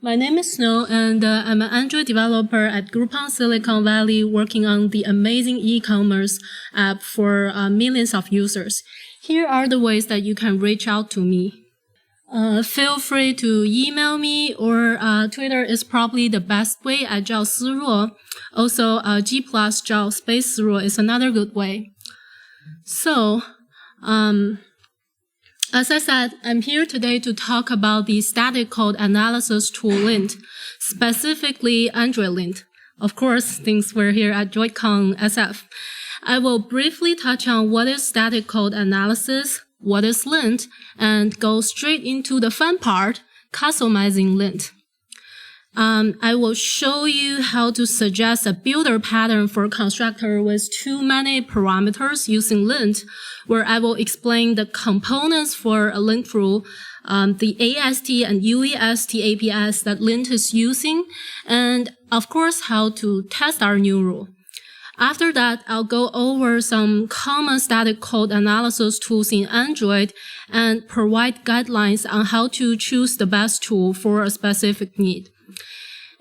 My name is Snow, and I'm an Android developer at Groupon Silicon Valley working on the amazing e-commerce app for millions of users. Here are the ways that you can reach out to me. Feel free to email me, or Twitter is probably the best way at Zhao Siruo. Also, G+ Zhao space Siruo is another good way. So, as I said, I'm here today to talk about the static code analysis tool Lint, specifically Android Lint. Of course, since we're here at droidCon SF. I will briefly touch on what is static code analysis, what is Lint, and go straight into the fun part, customizing Lint. I will show you how to suggest a builder pattern for a constructor with too many parameters using Lint, where I will explain the components for a Lint rule, the AST and UAST APIs that Lint is using, and of course, how to test our new rule. After that, I'll go over some common static code analysis tools in Android and provide guidelines on how to choose the best tool for a specific need.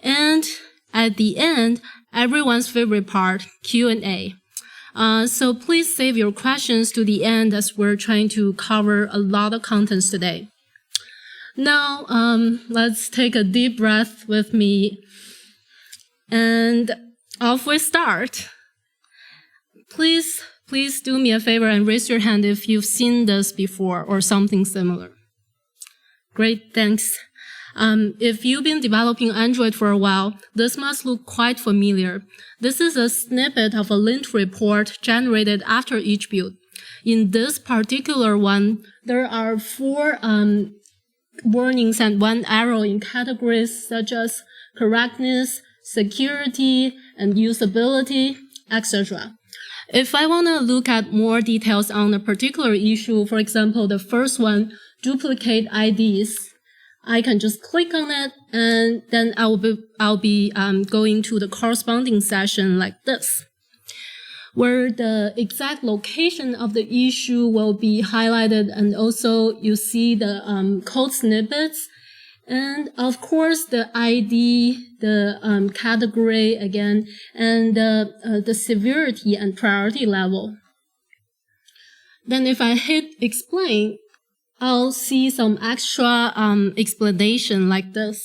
And at the end, everyone's favorite part, Q&A. So please save your questions to the end as we're trying to cover a lot of contents today. Now, let's take a deep breath with me. And off we start. Please do me a favor and raise your hand if you've seen this before or something similar. Great, thanks. If you've been developing Android for a while, this must look quite familiar. This is a snippet of a Lint report generated after each build. In this particular one, there are 4 warnings and 1 arrow in categories such as correctness, security, and usability, etc. If I want to look at more details on a particular issue, for example, the first one, duplicate IDs, I can just click on it, and then I'll be going to the corresponding session like this, where the exact location of the issue will be highlighted, and also you see the code snippets, and of course the ID, the category again, and the severity and priority level. Then if I hit explain, I'll see some extra explanation like this.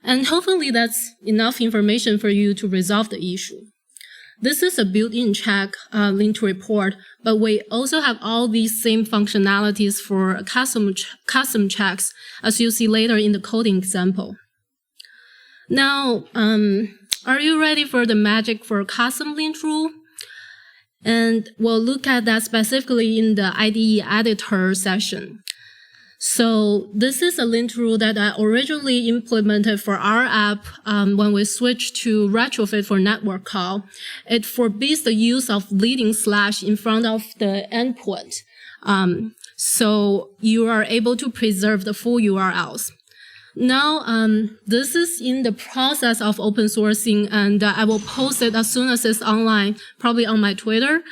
And hopefully that's enough information for you to resolve the issue. This is a built-in check Lint report, but we also have all these same functionalities for custom checks, as you'll see later in the coding example. Now, are you ready for the magic for custom Lint rule? And we'll look at that specifically in the IDE editor session. So this is a Lint rule that I originally implemented for our app when we switched to Retrofit for network call. It forbids the use of leading slash in front of the endpoint. So you are able to preserve the full URLs. Now, this is in the process of open sourcing, and I will post it as soon as it's online, probably on my Twitter.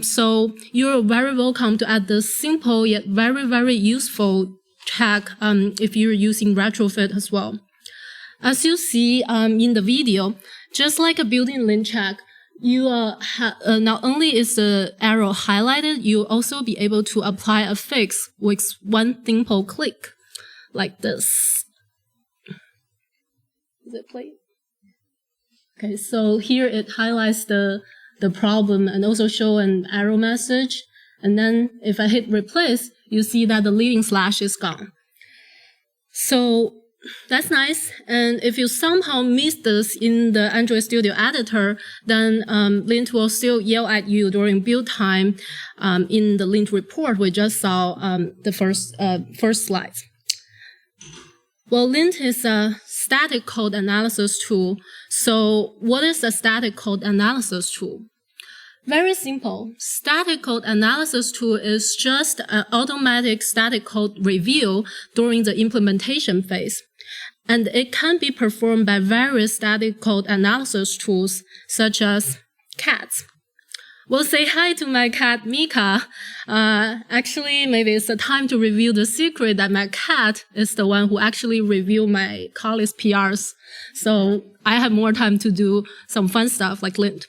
So you're very welcome to add this simple yet very, very useful check if you're using Retrofit as well. As you see in the video, just like a built-in Lint check, you not only is the arrow highlighted, you'll also be able to apply a fix with one simple click, like this. Is it played? Okay, so here it highlights the problem and also show an error message. And then if I hit replace, you see that the leading slash is gone. So that's nice. And if you somehow miss this in the Android Studio editor, then Lint will still yell at you during build time in the Lint report we just saw the first slides. Well, Lint is a static code analysis tool. So what is a static code analysis tool? Very simple. Static code analysis tool is just an automatic static code review during the implementation phase. And it can be performed by various static code analysis tools, such as CATS. Well, say hi to my cat, Mika. Actually, maybe it's the time to reveal the secret that my cat is the one who actually reviewed my colleagues' PRs. So I have more time to do some fun stuff like Lint.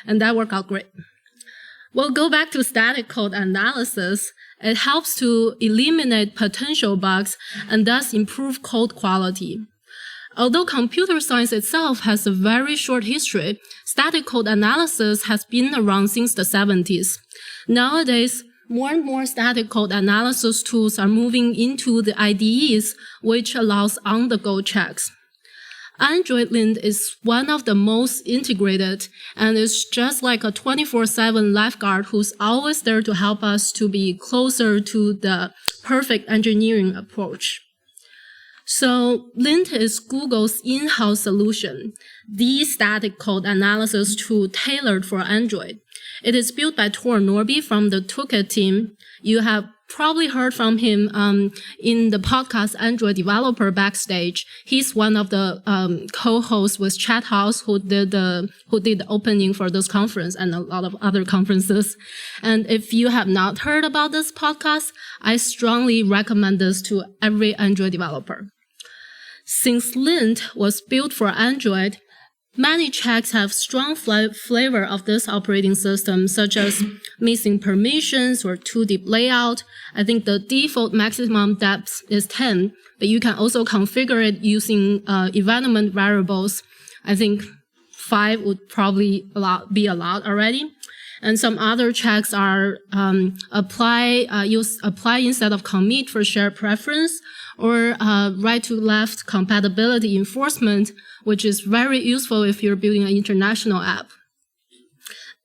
And that worked out great. Well, go back to static code analysis. It helps to eliminate potential bugs and thus improve code quality. Although computer science itself has a very short history, static code analysis has been around since the 70s. Nowadays, more and more static code analysis tools are moving into the IDEs, which allows on-the-go checks. Android Lint is one of the most integrated, and it's just like a 24/7 lifeguard who's always there to help us to be closer to the perfect engineering approach. So Lint is Google's in-house solution, the static code analysis tool tailored for Android. It is built by Tor Norby from the Toolkit team. You have probably heard from him in the podcast Android Developer Backstage. He's one of the co-hosts with Chat House who did the opening for this conference and a lot of other conferences. And if you have not heard about this podcast, I strongly recommend this to every Android developer. Since Lint was built for Android, many checks have strong flavor of this operating system, such as missing permissions or too deep layout. I think the default maximum depth is 10, but you can also configure it using environment variables. I think 5 would probably be allowed already. And some other checks are use apply instead of commit for shared preference, or right-to-left compatibility enforcement, which is very useful if you're building an international app.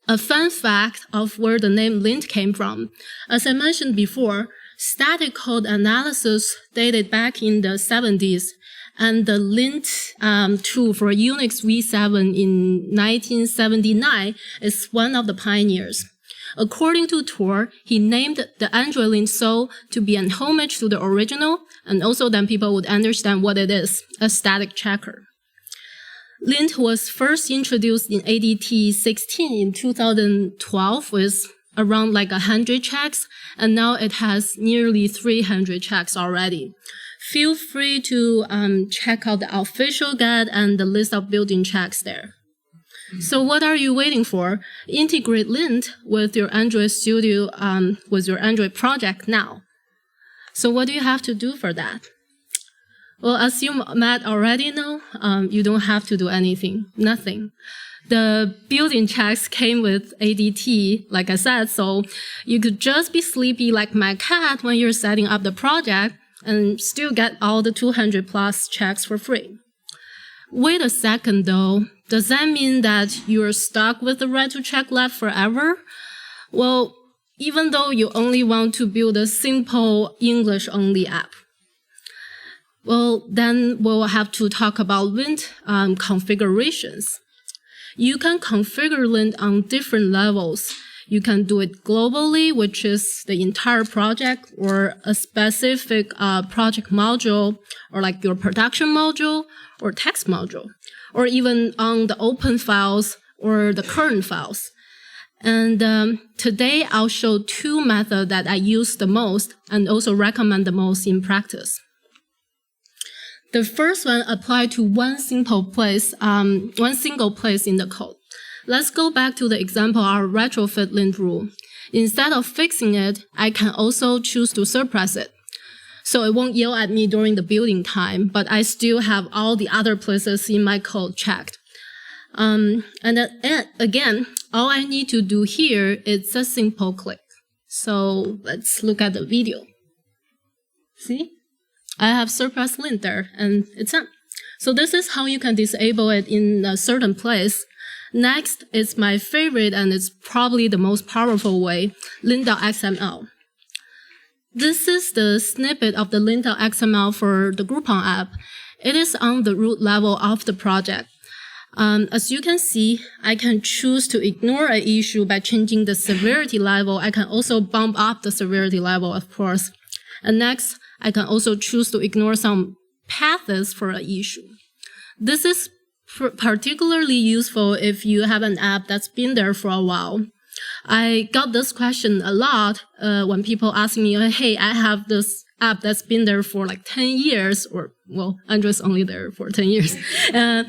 A fun fact of where the name Lint came from. As I mentioned before, static code analysis dated back in the 70s, and the Lint tool for Unix V7 in 1979 is one of the pioneers. According to Tor, he named the Android Lint so to be an homage to the original, and also then people would understand what it is, a static checker. Lint was first introduced in ADT 16 in 2012 with around like 100 checks, and now it has nearly 300 checks already. Feel free to check out the official guide and the list of built-in checks there. So what are you waiting for? Integrate Lint with your Android Studio, with your Android project now. So what do you have to do for that? Well, as you might already know, you don't have to do anything, nothing. The built-in checks came with ADT, like I said, so you could just be sleepy like my cat when you're setting up the project and still get all the 200 plus checks for free. Wait a second though, does that mean that you're stuck with the right to check left forever? Well, even though you only want to build a simple English-only app. Well, then we'll have to talk about Lint configurations. You can configure Lint on different levels. You can do it globally, which is the entire project, or a specific project module, or like your production module, or text module, or even on the open files or the current files. And today I'll show two methods that I use the most and also recommend the most in practice. The first one applies to one single place in the code. Let's go back to the example of our retrofit lint rule. Instead of fixing it, I can also choose to suppress it. So it won't yell at me during the building time, but I still have all the other places in my code checked. And then, again, all I need to do here is a simple click. So let's look at the video. See? I have suppressed lint there, and it's on. So this is how you can disable it in a certain place. Next is my favorite, and it's probably the most powerful way, lint.xml. This is the snippet of the lint.xml for the Groupon app. It is on the root level of the project. As you can see, I can choose to ignore an issue by changing the severity level. I can also bump up the severity level, of course. And next, I can also choose to ignore some paths for an issue. This is particularly useful if you have an app that's been there for a while. I got this question a lot when people ask me, hey, I have this app that's been there for like 10 years, or, well, Android's only there for 10 years. But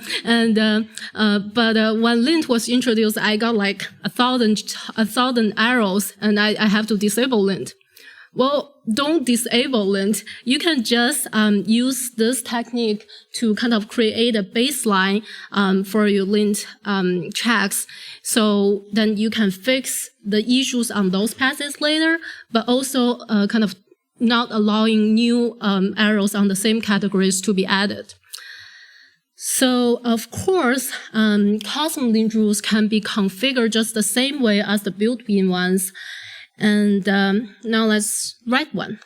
when Lint was introduced, I got like 1,000 errors, and I have to disable Lint. Well, don't disable Lint. You can just use this technique to kind of create a baseline for your Lint checks. So then you can fix the issues on those patches later, but also kind of not allowing new errors on the same categories to be added. So, of course, custom Lint rules can be configured just the same way as the built-in ones. And now let's write one.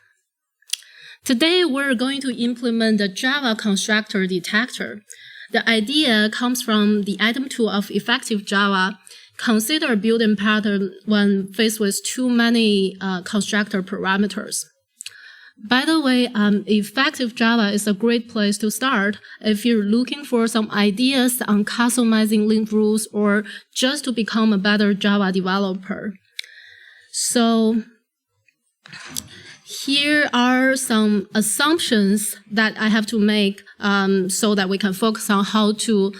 Today, we're going to implement the Java constructor detector. The idea comes from the item 2 of effective Java. Consider a built-in pattern when faced with too many constructor parameters. By the way, effective Java is a great place to start if you're looking for some ideas on customizing Lint rules or just to become a better Java developer. So here are some assumptions that I have to make so that we can focus on how to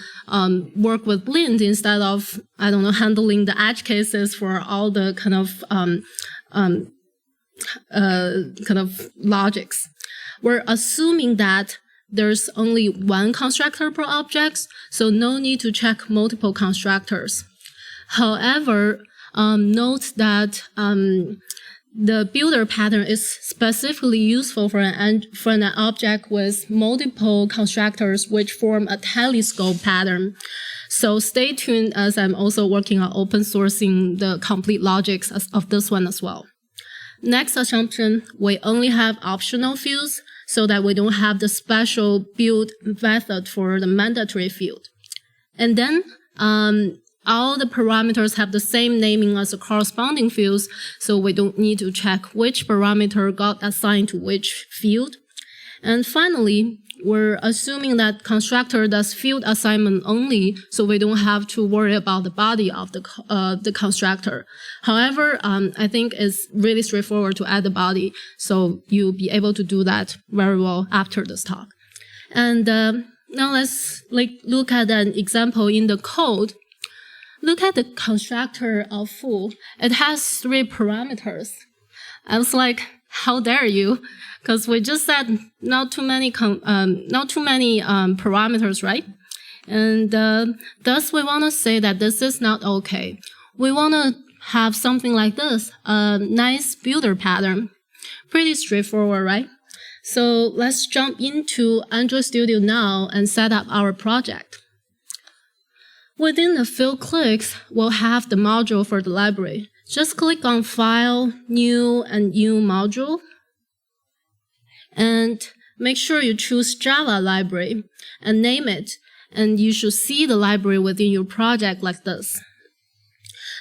work with Lint instead of, handling the edge cases for all the kind of logics. We're assuming that there's only one constructor per object, so no need to check multiple constructors. However, note that the builder pattern is specifically useful for an object with multiple constructors which form a telescope pattern. So stay tuned as I'm also working on open sourcing the complete logics of this one as well. Next assumption, we only have optional fields so that we don't have the special build method for the mandatory field. And then all the parameters have the same naming as the corresponding fields, so we don't need to check which parameter got assigned to which field. And finally, we're assuming that constructor does field assignment only, so we don't have to worry about the body of the constructor. However, I think it's really straightforward to add the body, so you'll be able to do that very well after this talk. And now let's look at an example in the code. Look at the constructor of foo. It has 3 parameters. I was like, how dare you? Because we just said not too many parameters, right? And thus we want to say that this is not okay. We want to have something like this, a nice builder pattern. Pretty straightforward, right? So let's jump into Android Studio now and set up our project. Within a few clicks, we'll have the module for the library. Just click on File, New, and New Module. And make sure you choose Java Library and name it. And you should see the library within your project like this.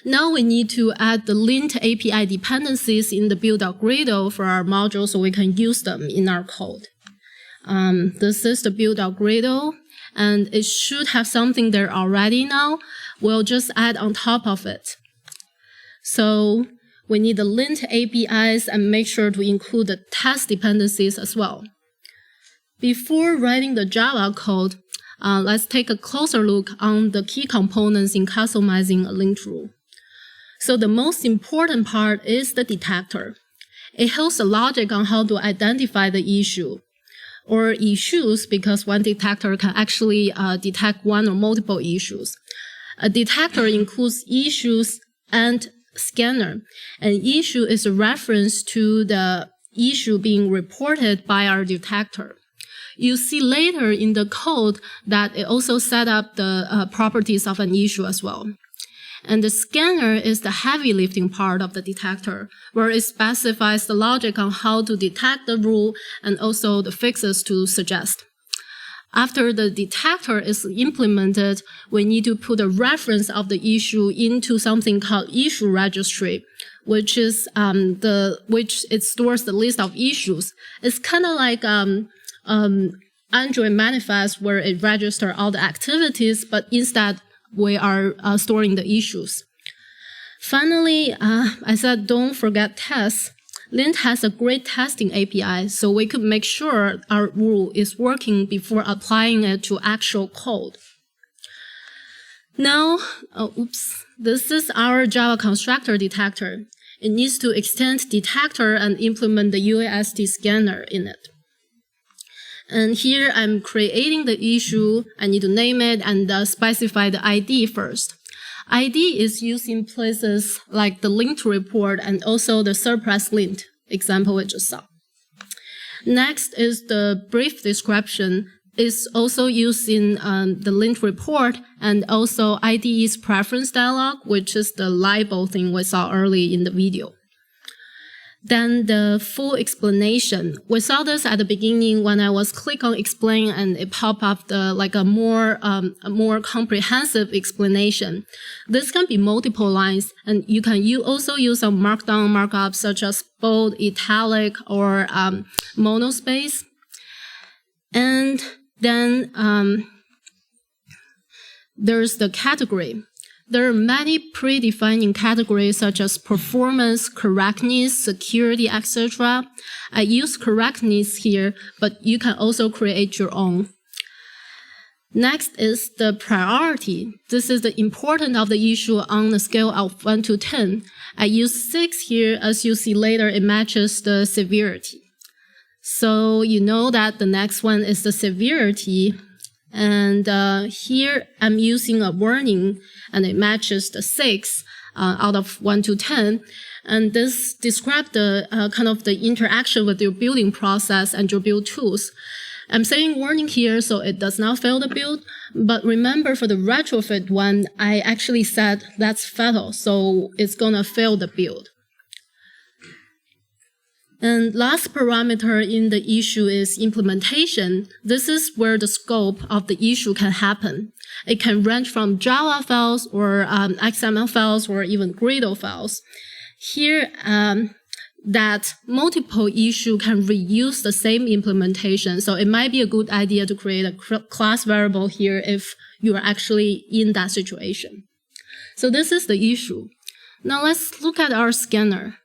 Now we need to add the Lint API dependencies in the build.gradle for our module so we can use them in our code. This is the build.gradle. And it should have something there already now. We'll just add on top of it. So we need the Lint APIs and make sure to include the test dependencies as well. Before writing the Java code, let's take a closer look on the key components in customizing a Lint rule. So the most important part is the detector. It holds the logic on how to identify the issue, or issues, because one detector can actually detect one or multiple issues. A detector includes issues and scanner. An issue is a reference to the issue being reported by our detector. You see later in the code that it also set up the properties of an issue as well. And the scanner is the heavy lifting part of the detector, where it specifies the logic on how to detect the rule and also the fixes to suggest. After the detector is implemented, we need to put a reference of the issue into something called issue registry, which is which it stores the list of issues. It's kind of like Android manifest, where it registers all the activities, but instead we are storing the issues. Finally, I said don't forget tests. Lint has a great testing API, so we could make sure our rule is working before applying it to actual code. Now, this is our Java constructor detector. It needs to extend detector and implement the UAST scanner in it. And here I'm creating the issue. I need to name it and specify the ID first. ID is used in places like the Lint report and also the surplus Lint example we just saw. Next is the brief description. It's also used in the Lint report and also IDE's preference dialog, which is the label thing we saw early in the video. Then the full explanation. We saw this at the beginning when I was click on explain and it popped up a more comprehensive explanation. This can be multiple lines and you can also use some markdown markup such as bold, italic, or monospace. And then there's the category. There are many predefining categories such as performance, correctness, security, etc. I use correctness here, but you can also create your own. Next is the priority. This is the importance of the issue on the scale of 1 to 10. I use 6 here. As you see later, it matches the severity. So you know that the next one is the severity. And here I'm using a warning, and it matches the 6 out of 1 to 10. And this describes the kind of the interaction with your building process and your build tools. I'm saying warning here so it does not fail the build, but remember for the retrofit one, I actually said that's fatal, so it's gonna fail the build. And last parameter in the issue is implementation. This is where the scope of the issue can happen. It can range from Java files or XML files or even Gradle files. Here, that multiple issue can reuse the same implementation. So it might be a good idea to create a class variable here if you are actually in that situation. So this is the issue. Now let's look at our scanner.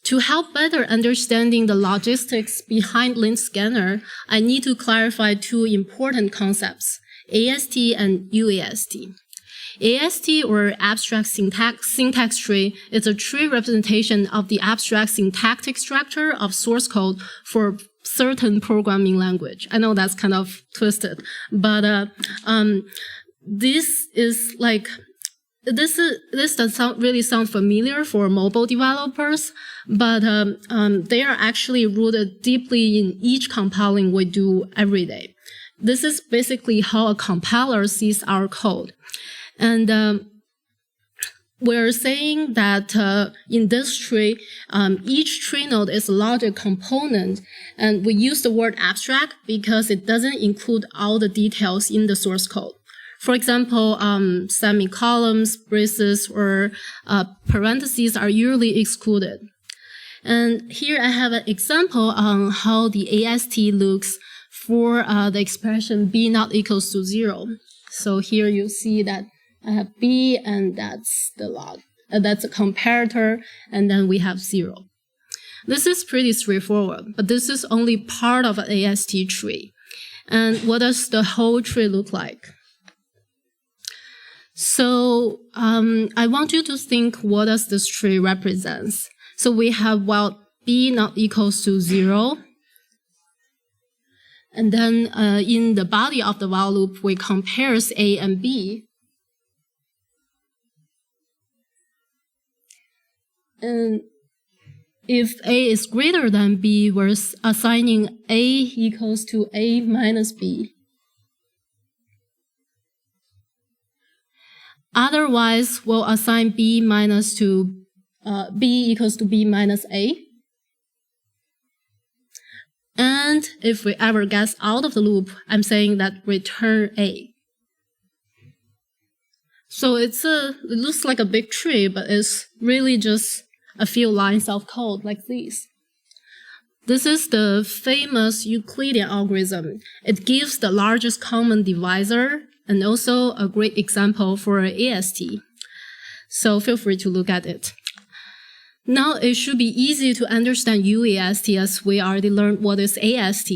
To help better understanding the logistics behind Lint Scanner, I need to clarify 2 important concepts, AST and UAST. AST, or abstract syntax tree, is a tree representation of the abstract syntactic structure of source code for certain programming language. I know that's kind of twisted, but this is like, this does really sound familiar for mobile developers, but they are actually rooted deeply in each compiling we do every day. This is basically how a compiler sees our code. And we're saying that in this tree, each tree node is a logic component, and we use the word abstract because it doesn't include all the details in the source code. For example, semicolons, braces, or parentheses are usually excluded. And here I have an example on how the AST looks for the expression b not equals to 0. So here you see that I have b, and that's the log. That's a comparator, and then we have 0. This is pretty straightforward, but this is only part of an AST tree. And what does the whole tree look like? So I want you to think what does this tree represents. So we have while b not equals to 0. And then in the body of the while loop, we compares a and b. And if a is greater than b, we're assigning a equals to a minus b. Otherwise, we'll assign b equals to b minus a. And if we ever get out of the loop, I'm saying that return a. So it looks like a big tree, but it's really just a few lines of code like this. This is the famous Euclidean algorithm. It gives the largest common divisor and also a great example for AST. So feel free to look at it. Now it should be easy to understand UAST as we already learned what is AST.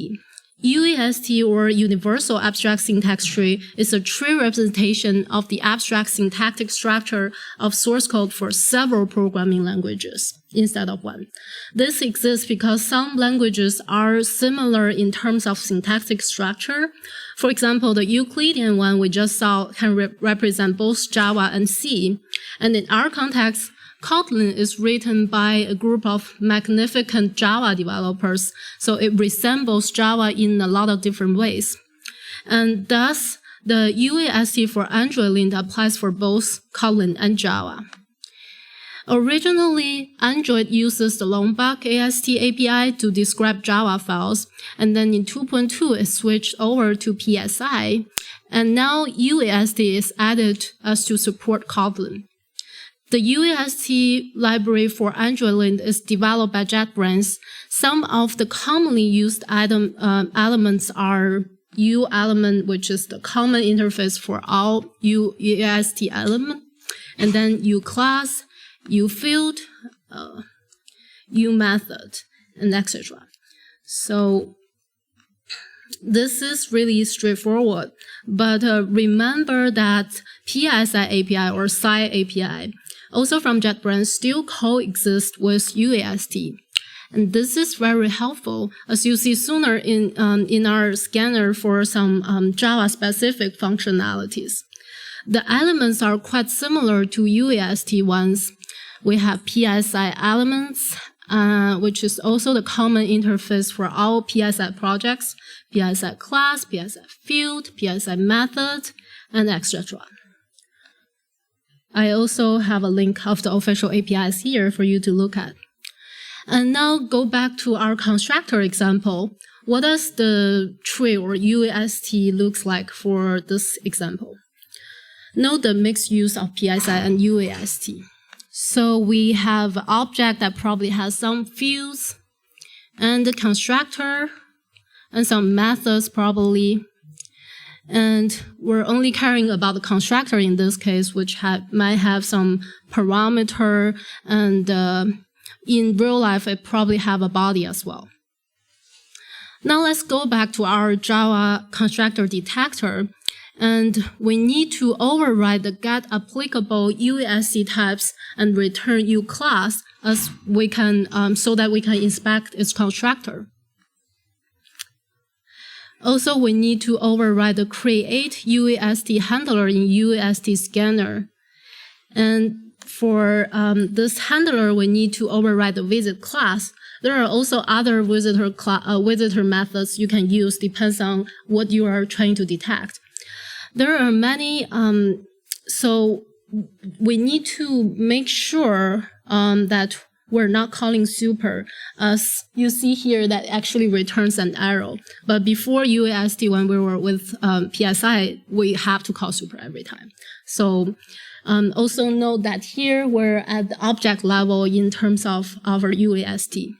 UAST, or Universal Abstract Syntax Tree, is a tree representation of the abstract syntactic structure of source code for several programming languages instead of one. This exists because some languages are similar in terms of syntactic structure. For example, the Euclidean one we just saw can represent both Java and C. And in our context, Kotlin is written by a group of magnificent Java developers, so it resembles Java in a lot of different ways. And thus, the UAST for Android Lint applies for both Kotlin and Java. Originally, Android uses the Lombok AST API to describe Java files, and then in 2.2 it switched over to PSI, and now UAST is added as to support Kotlin. The UAST library for Android Lint is developed by JetBrains. Some of the commonly used elements are UElement, which is the common interface for all UAST elements, and then UClass, UField, UMethod, and etc. So this is really straightforward, but remember that PSI API or Sci API, also from JetBrains, still coexist with UAST. And this is very helpful, as you see sooner in our scanner for some Java-specific functionalities. The elements are quite similar to UAST ones. We have PSI elements, which is also the common interface for all PSI projects, PSI class, PSI field, PSI method, and etc. I also have a link of the official APIs here for you to look at. And now go back to our constructor example. What does the tree or UAST looks like for this example? Note the mixed use of PSI and UAST. So we have an object that probably has some fields, and the constructor, and some methods probably. And we're only caring about the constructor in this case, which might have some parameter, and in real life, it probably have a body as well. Now let's go back to our Java constructor detector, and we need to override the get applicable UAST types and return UClass as we can, so that we can inspect its constructor. Also, we need to override the create UAST handler in UAST scanner. And for this handler, we need to override the visit class. There are also other visitor methods you can use, depends on what you are trying to detect. There are many, so we need to make sure that we're not calling super, as you see here that actually returns an arrow. But before UAST, when we were with PSI, we have to call super every time. So also note that here we're at the object level in terms of our UAST.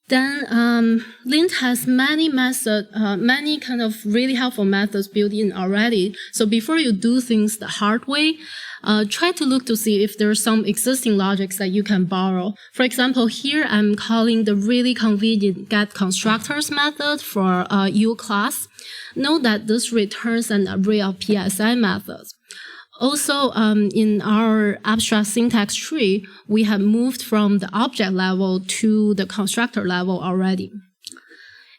Then Lint has many kind of really helpful methods built in already. So before you do things the hard way, try to look to see if there's some existing logics that you can borrow. For example, here I'm calling the really convenient get constructors method for UClass. Note that this returns an array of PSI methods. Also, in our abstract syntax tree, we have moved from the object level to the constructor level already.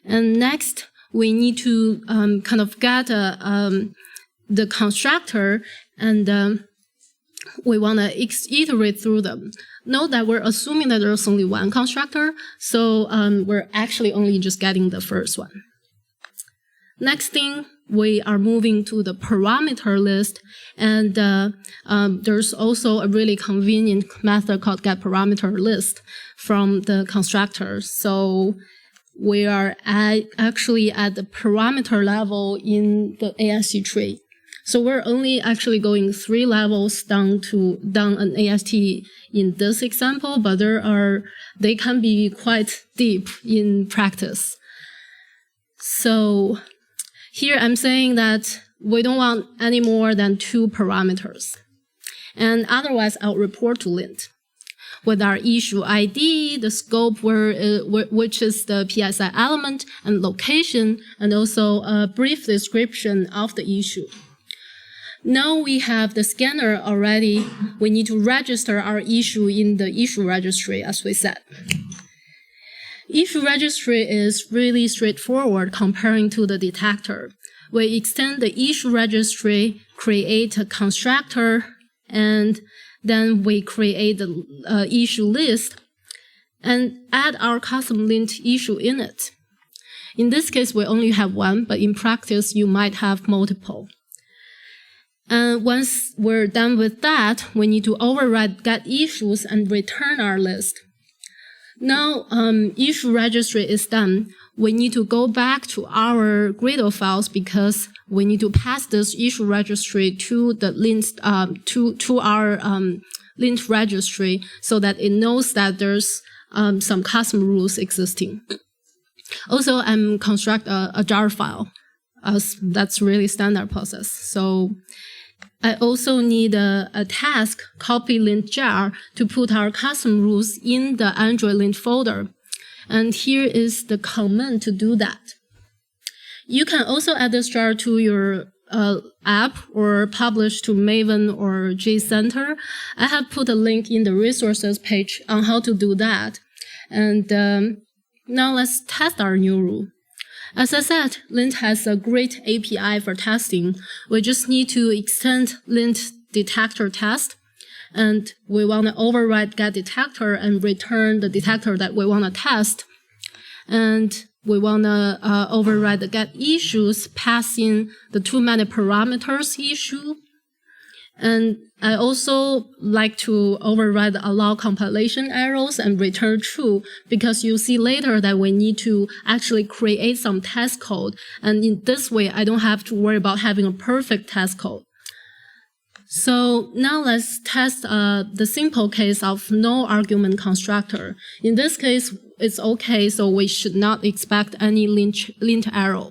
And next, we need to kind of get the constructor, and we want to iterate through them. Note that we're assuming that there's only one constructor, so we're actually only just getting the first one. Next thing, we are moving to the parameter list, and there's also a really convenient method called getParameterList from the constructor. So we are actually at the parameter level in the AST tree. So we're only actually going 3 levels down an AST in this example, but they can be quite deep in practice. So here I'm saying that we don't want any more than 2 parameters. And otherwise, I'll report to Lint with our issue ID, the scope which is the PSI element, and location, and also a brief description of the issue. Now we have the scanner already. We need to register our issue in the issue registry, as we said. Issue registry is really straightforward comparing to the detector. We extend the issue registry, create a constructor, and then we create the issue list and add our custom lint issue in it. In this case, we only have one, but in practice, you might have multiple. And once we're done with that, we need to override get issues and return our list. Now, issue registry is done. We need to go back to our Gradle files because we need to pass this issue registry to the Lint, to our Lint registry so that it knows that there's some custom rules existing. Also, I'm construct a jar file. That's really standard process. So I also need a task, copy lint jar, to put our custom rules in the Android Lint folder. And here is the command to do that. You can also add this jar to your app or publish to Maven or JCenter. I have put a link in the resources page on how to do that. And now let's test our new rule. As I said, Lint has a great API for testing. We just need to extend Lint detector test, and we want to override get detector and return the detector that we want to test. And we want to override the get issues, passing the 2 many parameters issue. And I also like to override the allow compilation errors and return true, because you see later that we need to actually create some test code. And in this way, I don't have to worry about having a perfect test code. So now let's test the simple case of no argument constructor. In this case, it's okay, so we should not expect any lint error.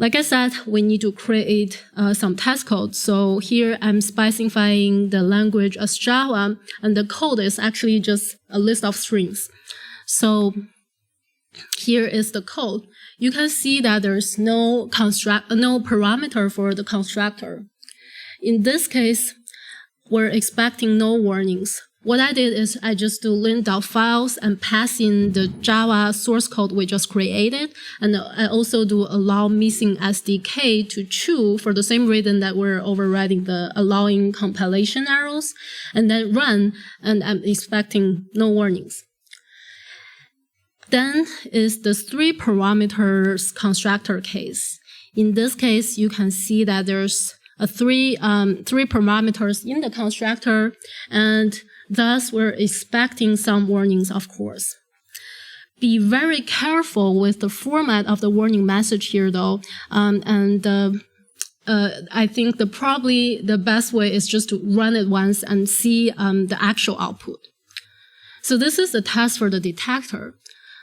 Like I said, we need to create some test code. So here I'm specifying the language as Java, and the code is actually just a list of strings. So here is the code. You can see that there's no parameter for the constructor. In this case, we're expecting no warnings. What I did is I just do lint.files and pass in the Java source code we just created. And I also do allow missing SDK to true for the same reason that we're overriding the allowing compilation errors, and then run, and I'm expecting no warnings. Then is the 3 parameters constructor case. In this case, you can see that there's three parameters in the constructor, and thus we're expecting some warnings, of course. Be very careful with the format of the warning message here, though, I think probably the best way is just to run it once and see the actual output. So this is the test for the detector.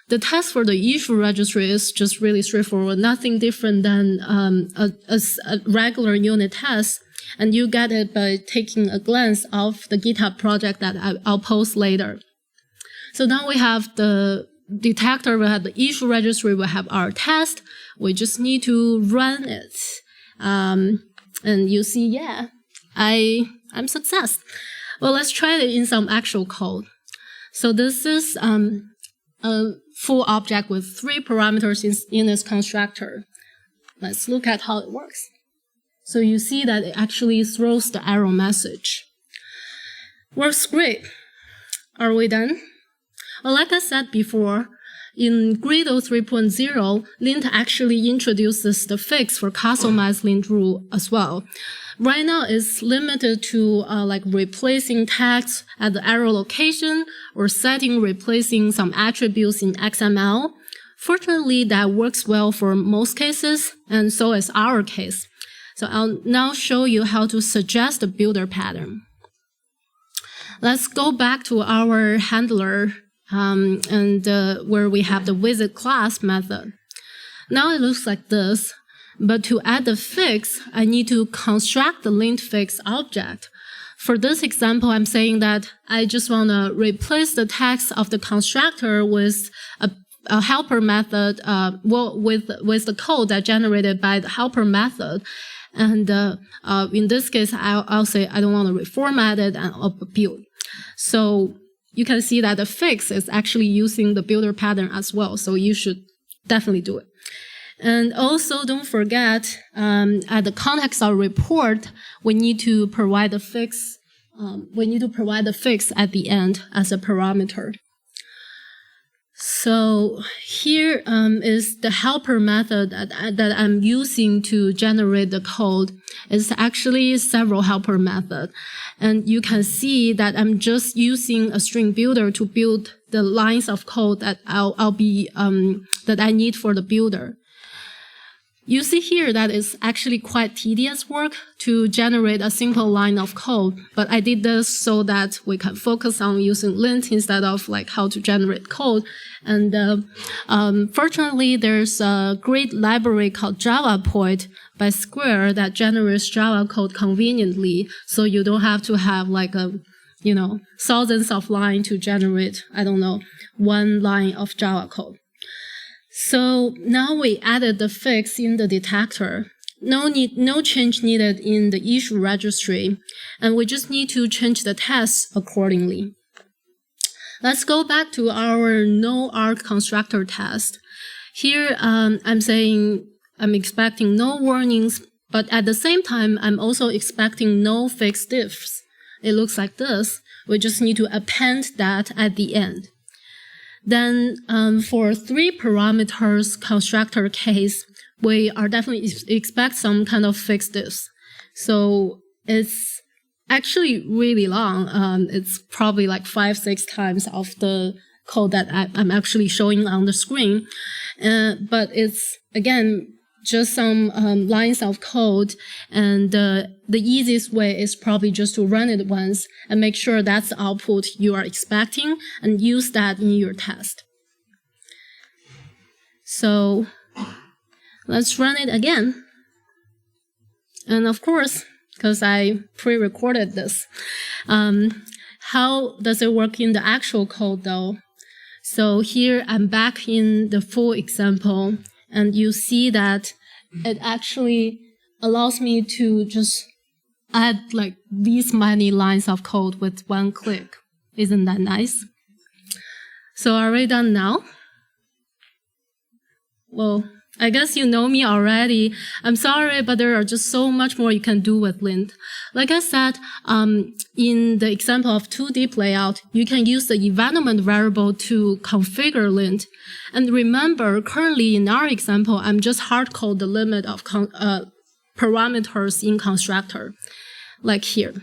The test for the issue registry is just really straightforward, nothing different than a regular unit test, and you get it by taking a glance of the GitHub project that I'll post later. So now we have the detector, we have the issue registry, we have our test. We just need to run it. And you see, yeah, I'm success. Well, let's try it in some actual code. So this is a full object with 3 parameters in its constructor. Let's look at how it works. So you see that it actually throws the error message. Works great. Are we done? Well, like I said before, in Gradle 3.0, Lint actually introduces the fix for customized lint rule as well. Right now, it's limited to like replacing text at the error location or replacing some attributes in XML. Fortunately, that works well for most cases, and so is our case. So I'll now show you how to suggest a builder pattern. Let's go back to our handler where we have the visit class method. Now it looks like this. But to add the fix, I need to construct the lint fix object. For this example, I'm saying that I just want to replace the text of the constructor with a helper method, with the code that generated by the helper method. And in this case, I'll say I don't want to reformat it and build. So you can see that the fix is actually using the builder pattern as well. So you should definitely do it. And also, don't forget, at the context of report, we need to provide the fix. At the end as a parameter. So here is the helper method that I'm using to generate the code. It's actually several helper methods. And you can see that I'm just using a string builder to build the lines of code that that I need for the builder. You see here that it's actually quite tedious work to generate a simple line of code, but I did this so that we can focus on using lint instead of like how to generate code. And fortunately, there's a great library called JavaPoint by Square that generates Java code conveniently, so you don't have to have like thousands of lines to generate, one line of Java code. So now we added the fix in the detector. No change needed in the issue registry, and we just need to change the tests accordingly. Let's go back to our no-arc constructor test. Here, I'm saying I'm expecting no warnings, but at the same time, I'm also expecting no fixed diffs. It looks like this. We just need to append that at the end. Then for 3 parameters constructor case, we are definitely expect some kind of fixed diffs. So it's actually really long. It's probably like 5-6 times of the code that I'm actually showing on the screen. But it's, again, just some lines of code, and the easiest way is probably just to run it once and make sure that's the output you are expecting and use that in your test. So let's run it again. And of course, because I pre-recorded this, how does it work in the actual code though? So here I'm back in the full example, and you see that it actually allows me to just add like these many lines of code with one click. Isn't that nice? So are we done now? Well, I guess you know me already. I'm sorry, but there are just so much more you can do with Lint. Like I said, in the example of 2D layout, you can use the environment variable to configure Lint. And remember, currently in our example, I'm just hard-code the limit of parameters in constructor, like here.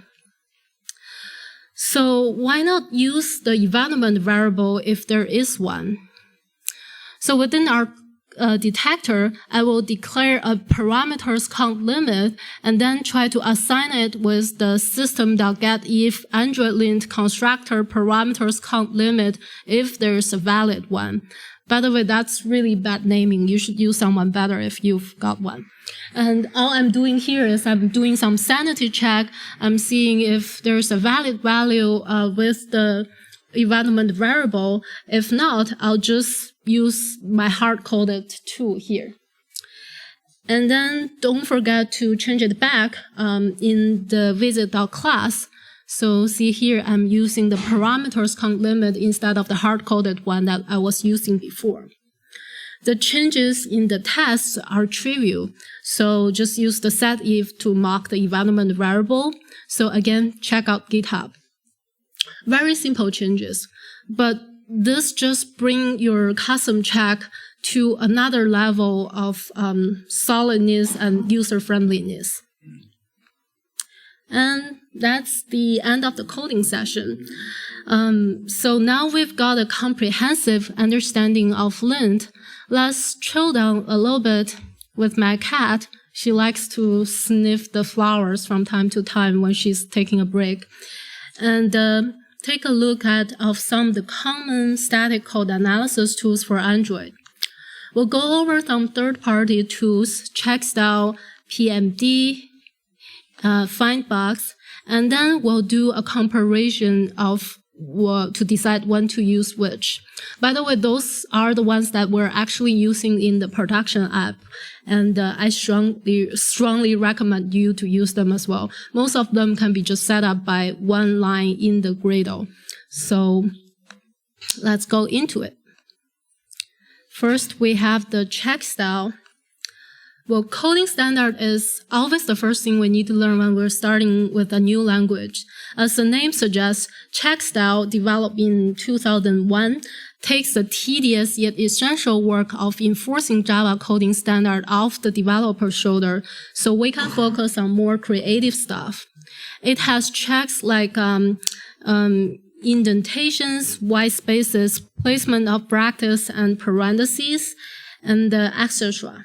So why not use the environment variable if there is one? So within our detector, I will declare a parameters count limit and then try to assign it with the system.getIf Android Lint constructor parameters count limit if there's a valid one. By the way, that's really bad naming. You should use someone better if you've got one. And all I'm doing here is I'm doing some sanity check. I'm seeing if there's a valid value with the environment variable. If not, I'll just use my hard-coded tool here. And then don't forget to change it back in the visit.class. So see here, I'm using the parameters count limit instead of the hard-coded one that I was using before. The changes in the tests are trivial. So just use the setIf to mark the environment variable. So again, check out GitHub. Very simple changes, but this just brings your custom check to another level of solidness and user-friendliness. And that's the end of the coding session. So now we've got a comprehensive understanding of Lint. Let's chill down a little bit with my cat. She likes to sniff the flowers from time to time when she's taking a break. And take a look at some of the common static code analysis tools for Android. We'll go over some third-party tools, checkstyle, PMD, Findbugs, and then we'll do a comparison of to decide when to use which. By the way, those are the ones that we're actually using in the production app, and I strongly recommend you to use them as well. Most of them can be just set up by one line in the Gradle. So let's go into it. First, we have the checkstyle. Well, coding standard is always the first thing we need to learn when we're starting with a new language. As the name suggests, checkstyle, developed in 2001, takes the tedious yet essential work of enforcing Java coding standard off the developer's shoulder so we can focus on more creative stuff. It has checks like indentations, white spaces, placement of brackets and parentheses, and etc.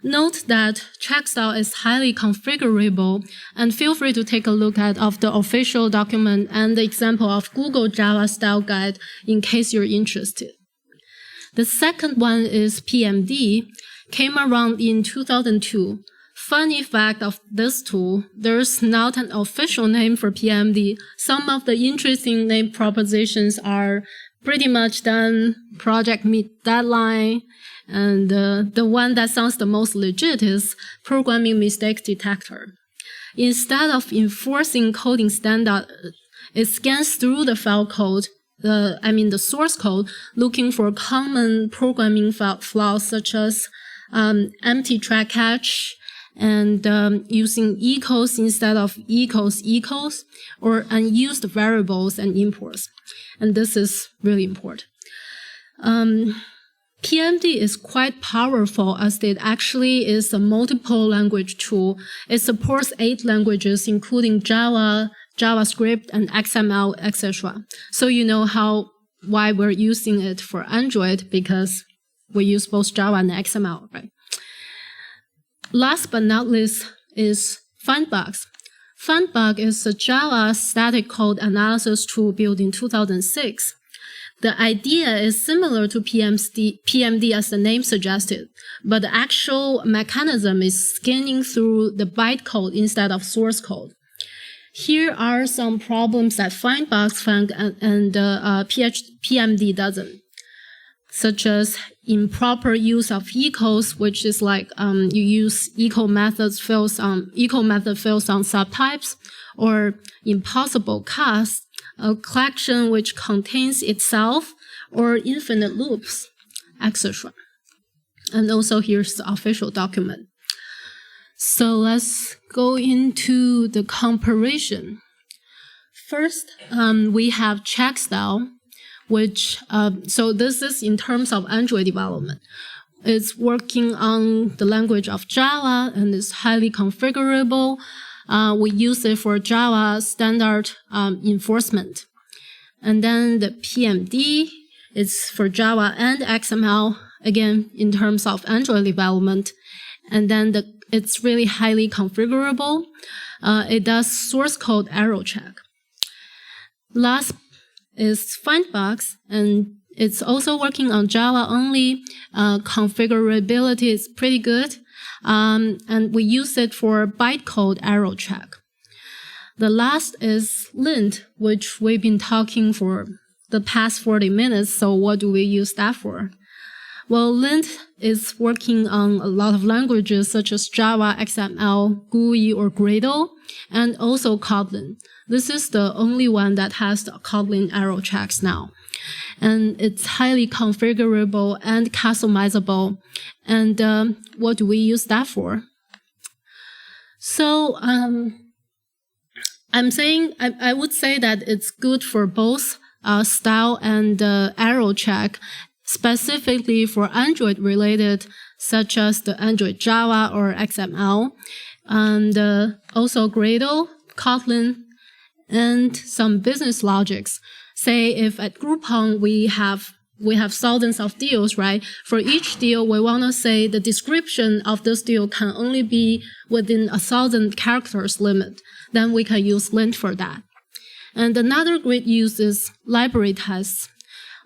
Note that checkstyle is highly configurable, and feel free to take a look at the official document and the example of Google Java style guide in case you're interested. The second one is PMD, came around in 2002. Funny fact of this tool, there's not an official name for PMD. Some of the interesting name propositions are pretty much done, project meet deadline, and the one that sounds the most legit is programming mistake detector. Instead of enforcing coding standard, it scans through the file code, the source code, looking for common programming flaws such as empty track catch, and using equals instead of equals, or unused variables and imports. And this is really important. PMD is quite powerful as it actually is a multiple language tool. It supports 8 languages, including Java, JavaScript, and XML, etc. So you know why we're using it for Android, because we use both Java and XML, right? Last but not least is Findbugs. Findbug is a Java static code analysis tool built in 2006. The idea is similar to PMD as the name suggested, but the actual mechanism is scanning through the bytecode instead of source code. Here are some problems that Findbugs found and PMD doesn't, such as improper use of equals, which is like you use equal method fills on subtypes, or impossible cast, a collection which contains itself, or infinite loops, etc. And also here's the official document. So let's go into the comparison. First, we have checkstyle, which, so this is in terms of Android development. It's working on the language of Java and is highly configurable. We use it for Java standard enforcement. And then the PMD is for Java and XML, again, in terms of Android development. And then it's really highly configurable. It does source code error check. Last is Findbugs, and it's also working on Java only. Configurability is pretty good. And we use it for bytecode error check. The last is Lint, which we've been talking for the past 40 minutes, so what do we use that for? Well, Lint is working on a lot of languages such as Java, XML, GUI, or Gradle, and also Kotlin. This is the only one that has the Kotlin error checks now. And it's highly configurable and customizable. And what do we use that for? So I would say that it's good for both style and error check, specifically for Android related, such as the Android Java or XML, and also Gradle, Kotlin, and some business logics. Say if at Groupon we have thousands of deals, right? For each deal, we want to say the description of this deal can only be within 1,000 characters limit. Then we can use Lint for that. And another great use is library tests.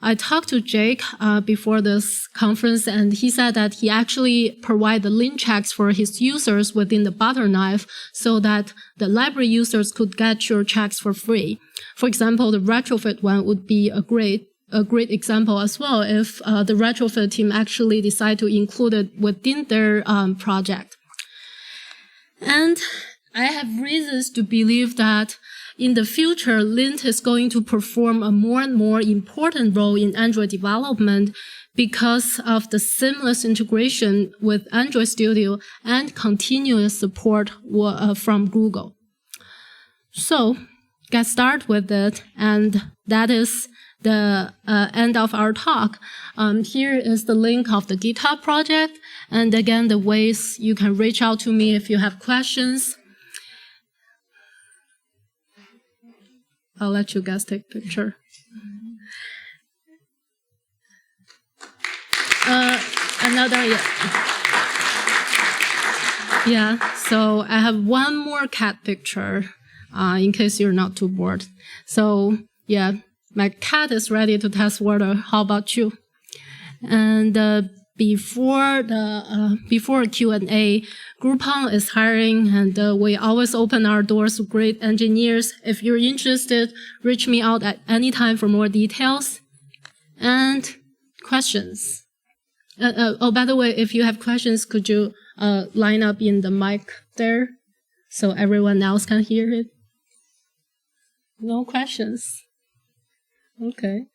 I talked to Jake before this conference, and he said that he actually provided the lint checks for his users within the Butterknife so that the library users could get your checks for free. For example, the retrofit one would be a great example as well if the retrofit team actually decide to include it within their project. And I have reasons to believe that in the future, Lint is going to perform a more and more important role in Android development because of the seamless integration with Android Studio and continuous support from Google. So, get started with it, and that is the end of our talk. Here is the link of the GitHub project, and again, the ways you can reach out to me if you have questions. I'll let you guys take a picture. So I have one more cat picture in case you're not too bored. So yeah, my cat is ready to test water. How about you? And before Q&A, Groupon is hiring, and we always open our doors to great engineers. If you're interested, reach me out at any time for more details. And questions. By the way, if you have questions, could you line up in the mic there so everyone else can hear it? No questions. Okay.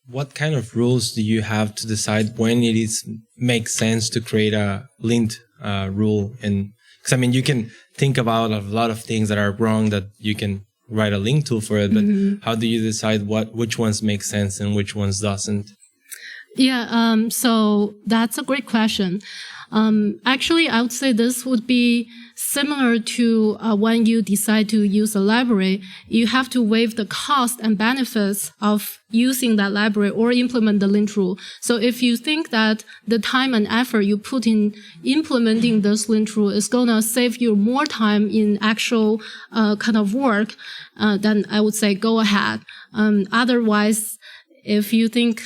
What kind of rules do you have to decide when it makes sense to create a lint rule? And because I mean, you can think about a lot of things that are wrong that you can write a link tool for it, but how do you decide which ones make sense and which ones doesn't? Yeah, so that's a great question. Actually, I would say this would be similar to when you decide to use a library. You have to weigh the cost and benefits of using that library or implement the lint rule. So if you think that the time and effort you put in implementing this lint rule is going to save you more time in actual kind of work, then I would say go ahead. Otherwise, if you think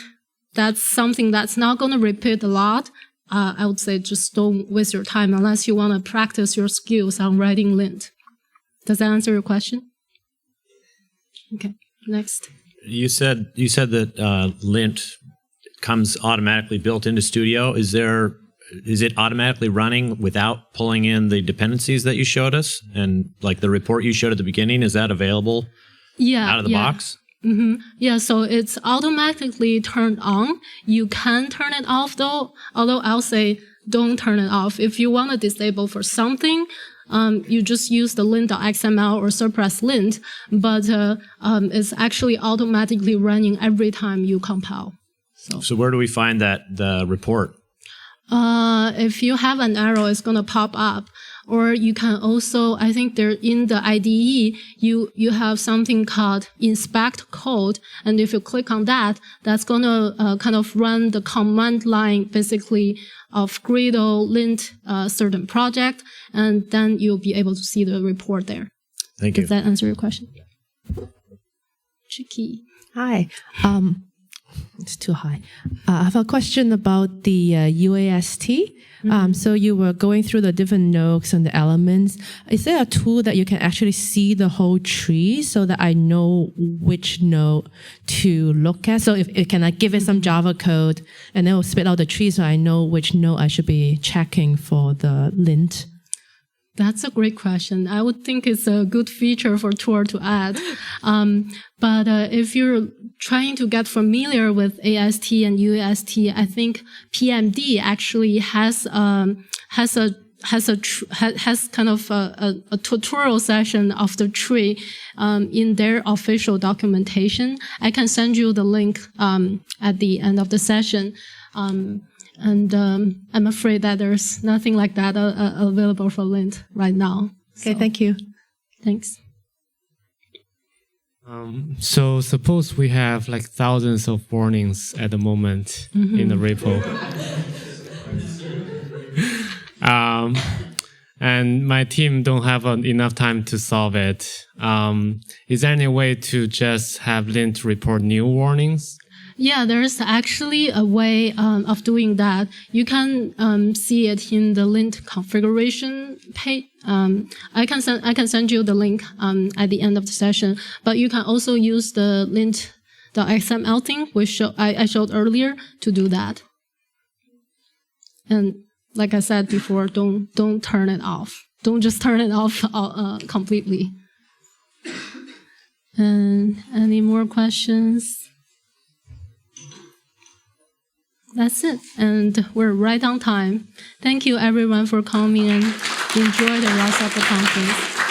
that's something that's not going to repeat a lot, I would say just don't waste your time unless you want to practice your skills on writing lint. Does that answer your question? Okay, next. You said that lint comes automatically built into Studio. Is it automatically running without pulling in the dependencies that you showed us? And like the report you showed at the beginning, is that available out of the box? Mm-hmm. Yeah, so it's automatically turned on. You can turn it off though, although I'll say don't turn it off. If you want to disable for something, you just use the lint.xml or suppress lint, but it's actually automatically running every time you compile. So where do we find the report? If you have an arrow, it's going to pop up. Or you can also, I think there in the IDE, you have something called inspect code. And if you click on that, that's going to kind of run the command line basically of Gradle Lint certain project. And then you'll be able to see the report there. Thank you. Does that answer your question? Tricky. Hi. It's too high. I have a question about the UAST. So you were going through the different nodes and the elements. Is there a tool that you can actually see the whole tree so that I know which node to look at? So if can I give it some Java code and then it will spit out the tree so I know which node I should be checking for the lint? That's a great question. I would think it's a good feature for Tor to add. But if you're trying to get familiar with AST and UAST, I think PMD actually has kind of a tutorial session of the tree in their official documentation. I can send you the link at the end of the session. And I'm afraid that there's nothing like that available for Lint right now. Okay, thank you. Thanks. So suppose we have like thousands of warnings at the moment in the repo. and my team don't have enough time to solve it. Is there any way to just have Lint report new warnings? Yeah, there's actually a way of doing that. You can see it in the Lint configuration page. I can send you the link at the end of the session. But you can also use the Lint.xml thing, which I showed earlier, to do that. And like I said before, don't turn it off. Don't just turn it off completely. And any more questions? That's it. And we're right on time. Thank you, everyone, for coming, and enjoy the rest of the conference.